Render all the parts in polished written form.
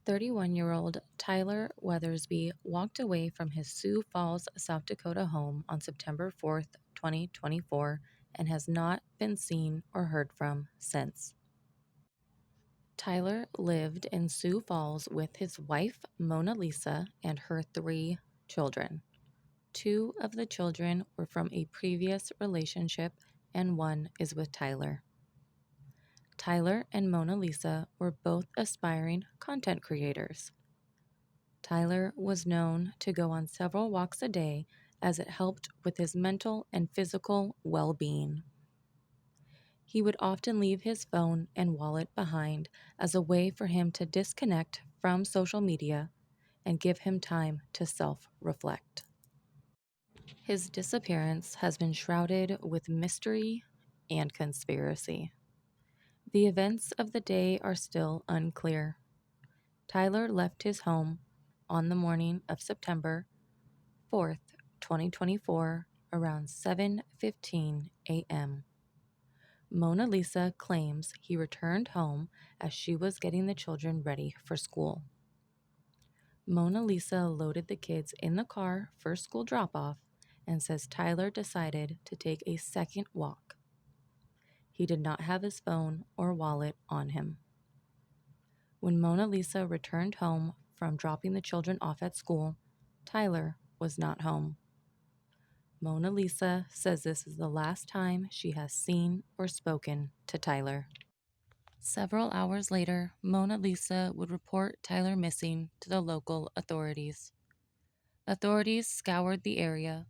31-year-old Tyler Weathersby walked away from his Sioux Falls, South Dakota home on September 4th, 2024, and has not been seen or heard from since. Tyler lived in Sioux Falls with his wife, Mona Lisa, and her 3 children. 2 of the children were from a previous relationship, and 1 is with Tyler. Tyler and Mona Lisa were both aspiring content creators. Tyler was known to go on several walks a day as it helped with his mental and physical well-being. He would often leave his phone and wallet behind as a way for him to disconnect from social media and give him time to self-reflect. His disappearance has been shrouded with mystery and conspiracy. The events of the day are still unclear. Tyler left his home on the morning of September 4th, 2024, around 7:15 a.m. Mona Lisa claims he returned home as she was getting the children ready for school. Mona Lisa loaded the kids in the car for school drop-off and says Tyler decided to take a second walk. He did not have his phone or wallet on him. When Mona Lisa returned home from dropping the children off at school, Tyler was not home. Mona Lisa says this is the last time she has seen or spoken to Tyler. Several hours later, Mona Lisa would report Tyler missing to the local authorities. Authorities scoured the area,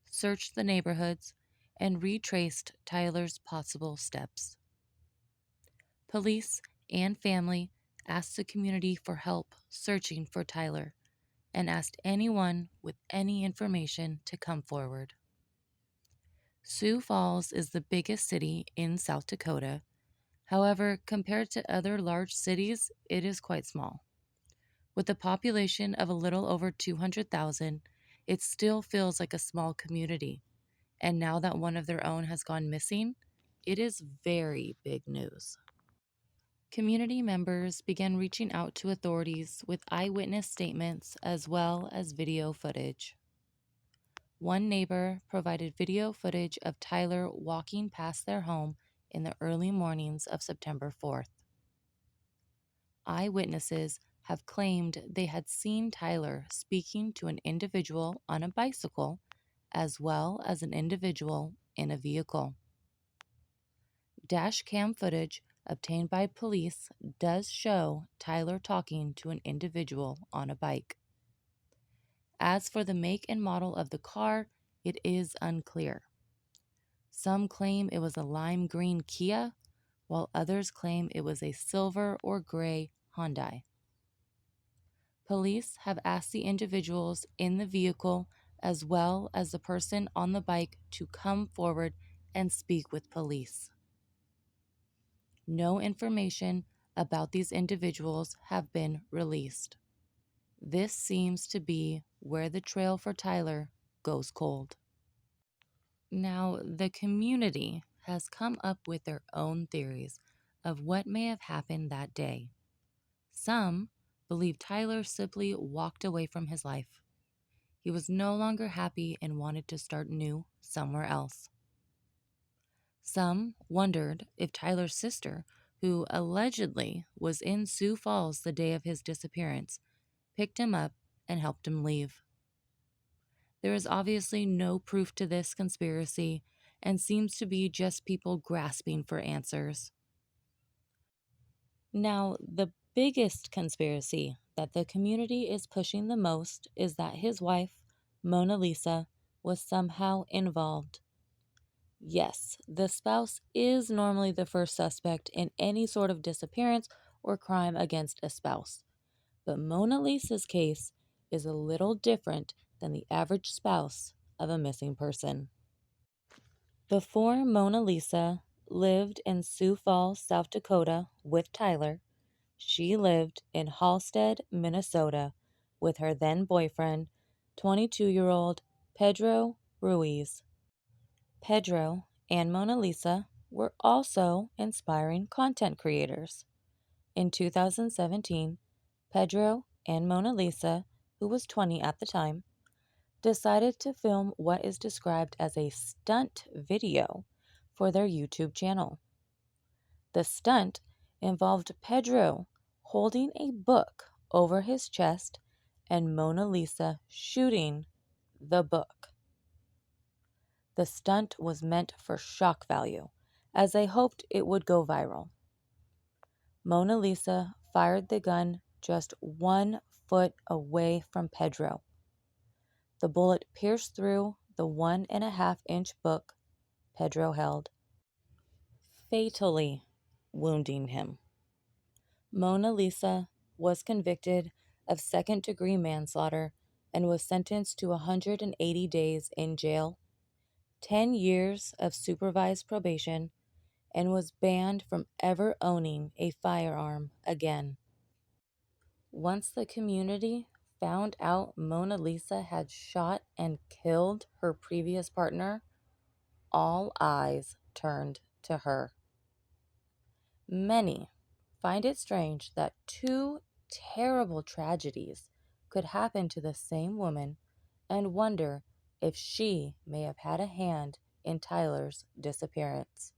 searched the neighborhoods, and retraced Tyler's possible steps. Police and family asked the community for help searching for Tyler and asked anyone with any information to come forward. Sioux Falls is the biggest city in South Dakota. However, compared to other large cities, it is quite small. With a population of a little over 200,000, it still feels like a small community. And now that one of their own has gone missing, it is very big news. Community members began reaching out to authorities with eyewitness statements as well as video footage. One neighbor provided video footage of Tyler walking past their home in the early mornings of September 4th. Eyewitnesses have claimed they had seen Tyler speaking to an individual on a bicycle as well as an individual in a vehicle. Dash cam footage obtained by police does show Tyler talking to an individual on a bike. As for the make and model of the car, it is unclear. Some claim it was a lime green Kia, while others claim it was a silver or gray Hyundai. Police have asked the individuals in the vehicle as well as the person on the bike to come forward and speak with police. No information about these individuals have been released. This seems to be where the trail for Tyler goes cold. Now, the community has come up with their own theories of what may have happened that day. Some believe Tyler simply walked away from his life. He was no longer happy and wanted to start new somewhere else. Some wondered if Tyler's sister, who allegedly was in Sioux Falls the day of his disappearance, picked him up and helped him leave. There is obviously no proof to this conspiracy and seems to be just people grasping for answers. Now, the biggest conspiracy that the community is pushing the most is that his wife, Mona Lisa, was somehow involved. Yes, the spouse is normally the first suspect in any sort of disappearance or crime against a spouse. But Mona Lisa's case is a little different than the average spouse of a missing person. Before Mona Lisa lived in Sioux Falls, South Dakota with Tyler, she lived in Halstead, Minnesota with her then boyfriend, 22-year-old Pedro Ruiz. Pedro and Mona Lisa were also inspiring content creators. In 2017, Pedro and Mona Lisa, who was 20 at the time, decided to film what is described as a stunt video for their YouTube channel. The stunt involved Pedro holding a book over his chest and Mona Lisa shooting the book. The stunt was meant for shock value, as they hoped it would go viral. Mona Lisa fired the gun just 1 foot away from Pedro. The bullet pierced through the 1.5-inch book Pedro held, fatally wounding him. Mona Lisa was convicted of second-degree manslaughter and was sentenced to 180 days in jail, 10 years of supervised probation, and was banned from ever owning a firearm again. Once the community found out Mona Lisa had shot and killed her previous partner, all eyes turned to her. Many find it strange that two terrible tragedies could happen to the same woman and wonder if she may have had a hand in Tyler's disappearance.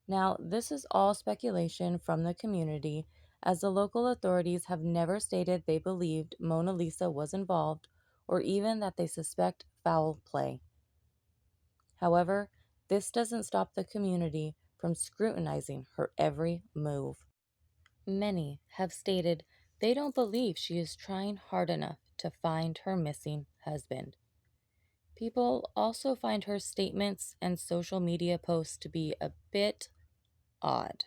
Now, this is all speculation from the community, as the local authorities have never stated they believed Mona Lisa was involved or even that they suspect foul play. However, this doesn't stop the community from scrutinizing her every move. Many have stated they don't believe she is trying hard enough to find her missing husband. People also find her statements and social media posts to be a bit odd.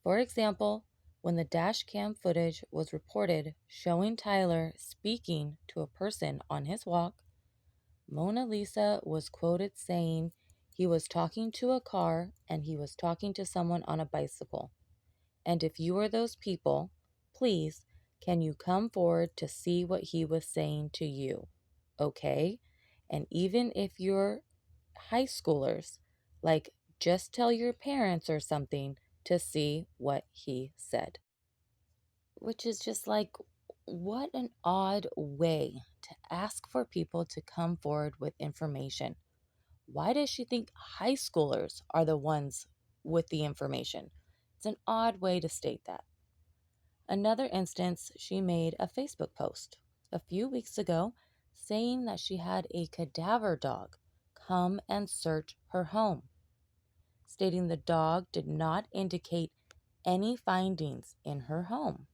For example, when the dash cam footage was reported showing Tyler speaking to a person on his walk, Mona Lisa was quoted saying he was talking to a car and he was talking to someone on a bicycle. And if you are those people, please, can you come forward to see what he was saying to you? Okay? And even if you're high schoolers, like just tell your parents or something to see what he said. Which is just like, what an odd way to ask for people to come forward with information. Why does she think high schoolers are the ones with the information? It's an odd way to state that. Another instance, she made a Facebook post a few weeks ago saying that she had a cadaver dog come and search her home, stating the dog did not indicate any findings in her home.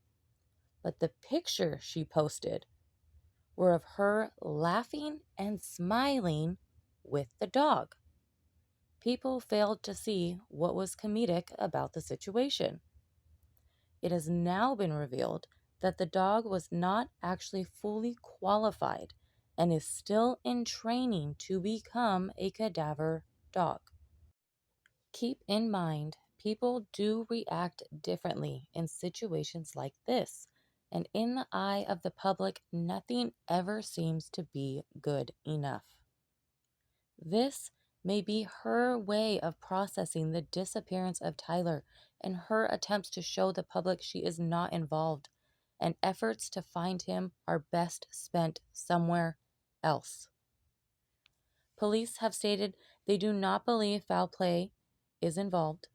But the picture she posted were of her laughing and smiling with the dog. People failed to see what was comedic about the situation. It has now been revealed that the dog was not actually fully qualified and is still in training to become a cadaver dog. Keep in mind, people do react differently in situations like this, and in the eye of the public, nothing ever seems to be good enough. This may be her way of processing the disappearance of Tyler and her attempts to show the public she is not involved, and efforts to find him are best spent somewhere else. Police have stated they do not believe foul play is involved.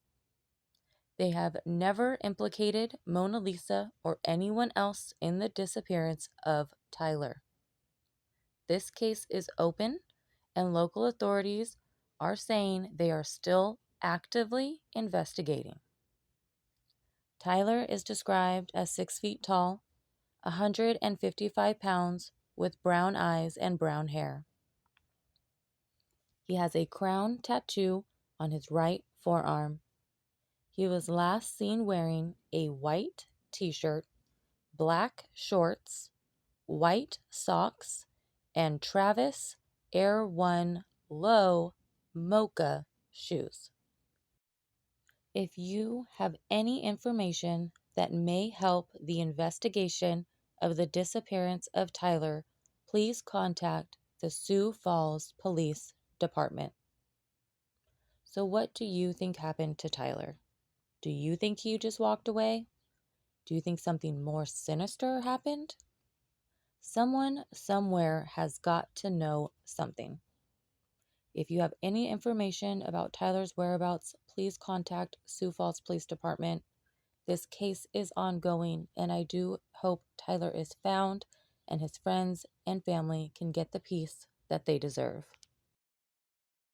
They have never implicated Mona Lisa or anyone else in the disappearance of Tyler. This case is open, and local authorities are saying they are still actively investigating. Tyler is described as 6 feet tall, 155 pounds, with brown eyes and brown hair. He has a crown tattoo on his right forearm. He was last seen wearing a white t-shirt, black shorts, white socks, and Travis Air One Low Mocha shoes. If you have any information that may help the investigation of the disappearance of Tyler, please contact the Sioux Falls Police Department. So what do you think happened to Tyler? Do you think he just walked away? Do you think something more sinister happened? Someone somewhere has got to know something. If you have any information about Tyler's whereabouts, please contact Sioux Falls Police Department. This case is ongoing, and I do hope Tyler is found and his friends and family can get the peace that they deserve.